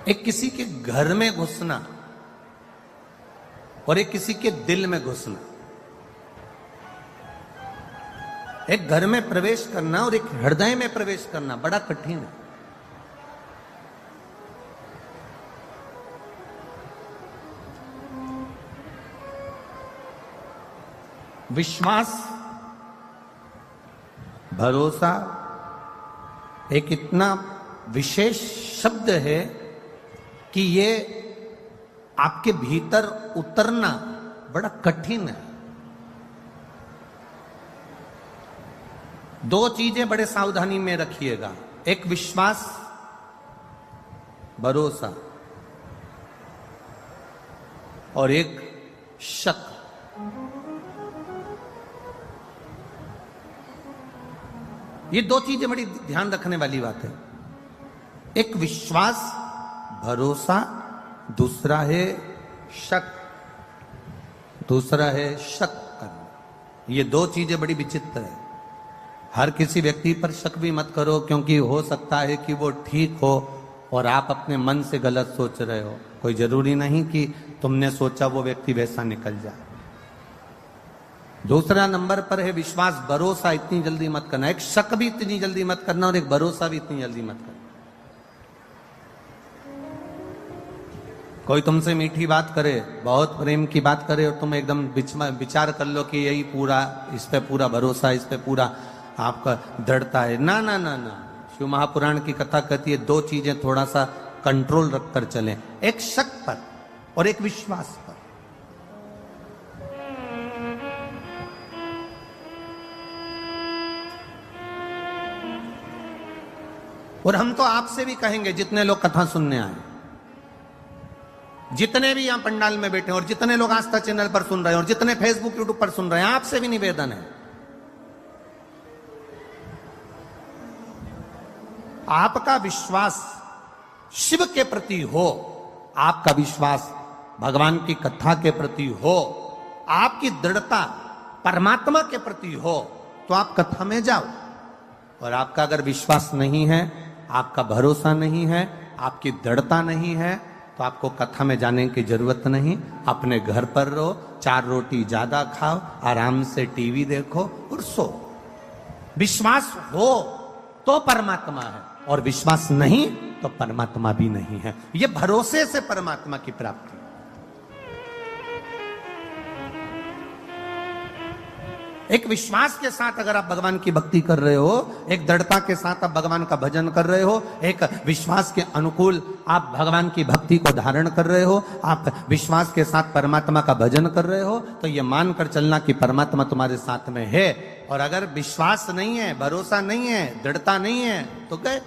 एक किसी के घर में घुसना और एक किसी के दिल में घुसना। एक घर में प्रवेश करना और एक हृदय में प्रवेश करना बड़ा कठिन है। विश्वास, भरोसा एक इतना विशेष शब्द है कि ये आपके भीतर उतरना बड़ा कठिन है। दो चीजें बड़े सावधानी में रखिएगा, एक विश्वास, भरोसा, और एक शक। ये दो चीजें बड़ी ध्यान रखने वाली बात है। एक विश्वास, भरोसा, दूसरा है शक, दूसरा है शक करना। ये दो चीजें बड़ी विचित्र है। हर किसी व्यक्ति पर शक भी मत करो, क्योंकि हो सकता है कि वो ठीक हो और आप अपने मन से गलत सोच रहे हो। कोई जरूरी नहीं कि तुमने सोचा वो व्यक्ति वैसा निकल जाए। दूसरा नंबर पर है विश्वास, भरोसा इतनी जल्दी मत करना। एक शक भी इतनी जल्दी मत करना और एक भरोसा भी इतनी जल्दी मत करना। कोई तुमसे मीठी बात करे, बहुत प्रेम की बात करे, और तुम एकदम विचार कर लो कि यही पूरा, इस पे पूरा भरोसा, इस पे पूरा आपका दृढ़ता है। ना ना ना ना, शिव महापुराण की कथा कहती है दो चीजें थोड़ा सा कंट्रोल रखकर चलें, एक शक पर और एक विश्वास पर। और हम तो आपसे भी कहेंगे, जितने लोग कथा सुनने आए, जितने भी यहां पंडाल में बैठे और जितने लोग आस्था चैनल पर सुन रहे हैं और जितने फेसबुक यूट्यूब पर सुन रहे हैं, आपसे भी निवेदन है, आपका विश्वास शिव के प्रति हो, आपका विश्वास भगवान की कथा के प्रति हो, आपकी दृढ़ता परमात्मा के प्रति हो, तो आप कथा में जाओ। और आपका अगर विश्वास नहीं है, आपका भरोसा नहीं है, आपकी दृढ़ता नहीं है, तो आपको कथा में जाने की जरूरत नहीं। अपने घर पर रहो, 4 रोटी ज्यादा खाओ, आराम से टीवी देखो और सो। विश्वास हो तो परमात्मा है, और विश्वास नहीं तो परमात्मा भी नहीं है। यह भरोसे से परमात्मा की प्राप्ति। एक विश्वास के साथ अगर आप भगवान की भक्ति कर रहे हो, एक दृढ़ता के साथ आप भगवान का भजन कर रहे हो, एक विश्वास के अनुकूल आप भगवान की भक्ति को धारण कर रहे हो, आप विश्वास के साथ परमात्मा का भजन कर रहे हो, तो ये मानकर चलना कि परमात्मा तुम्हारे साथ में है। और अगर विश्वास नहीं है, भरोसा नहीं है, दृढ़ता नहीं है, तो गए।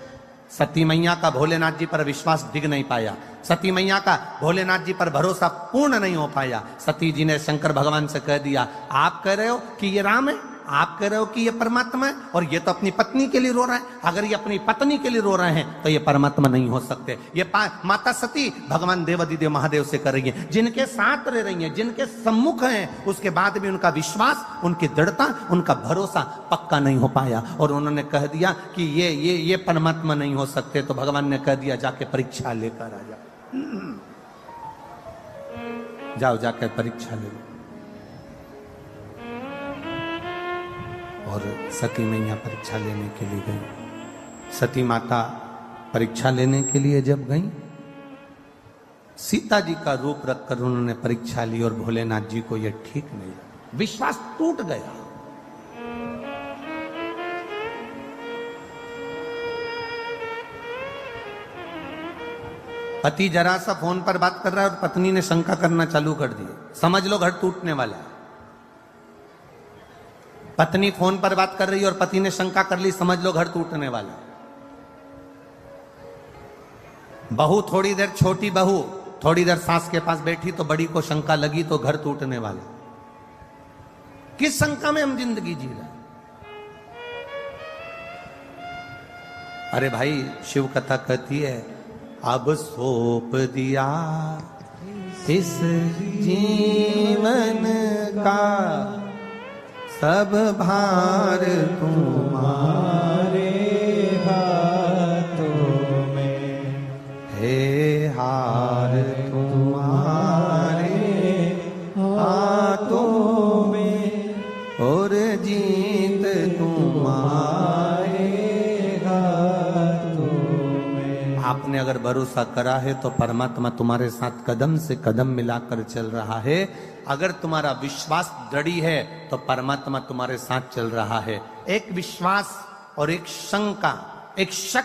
सती मैया का भोलेनाथ जी पर विश्वास डिग नहीं पाया, सती मैया का भोलेनाथ जी पर भरोसा पूर्ण नहीं हो पाया। सती जी ने शंकर भगवान से कह दिया, आप कह रहे हो कि ये राम है, आप कह रहे हो कि ये परमात्मा है, और ये तो अपनी पत्नी के लिए रो रहा है। अगर ये अपनी पत्नी के लिए रो रहे हैं तो ये परमात्मा नहीं हो सकते। ये माता सती भगवान देवादिदेव महादेव से कर रही है, जिनके साथ रह रही है, जिनके सम्मुख हैं, उसके बाद भी उनका विश्वास, उनकी दृढ़ता, उनका भरोसा पक्का नहीं हो पाया। और उन्होंने कह दिया कि ये परमात्मा नहीं हो सकते। तो भगवान ने कह दिया, जाके परीक्षा लेकर आ जाओ, जाओ जाकर परीक्षा ले लो। और सती मैया परीक्षा लेने के लिए गई। सती माता परीक्षा लेने के लिए जब गई, सीता जी का रूप रखकर उन्होंने परीक्षा ली, और भोलेनाथ जी को यह ठीक नहीं लगा, विश्वास टूट गया। पति जरा सा फोन पर बात कर रहा है और पत्नी ने शंका करना चालू कर दी, समझ लो घर टूटने वाला है। पत्नी फोन पर बात कर रही है और पति ने शंका कर ली, समझ लो घर टूटने वाला। बहू थोड़ी देर, छोटी बहू थोड़ी देर सास के पास बैठी तो बड़ी को शंका लगी, तो घर टूटने वाला। किस शंका में हम जिंदगी जी रहे? अरे भाई, शिव कथा कहती है, अब सौंप दिया इस जीवन का सब भार तुम्हारे हाथों में, हे हार तुम्हारे हाथों में और जीत तुम्हारे हाथों में। आपने अगर भरोसा करा है तो परमात्मा तुम्हारे साथ कदम से कदम मिलाकर चल रहा है। अगर तुम्हारा विश्वास दृढ़ है तो परमात्मा तुम्हारे साथ चल रहा है। एक विश्वास और एक शंका, एक शक,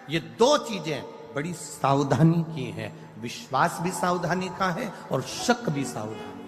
ये दो चीजें बड़ी सावधानी की है। विश्वास भी सावधानी का है और शक भी सावधानी।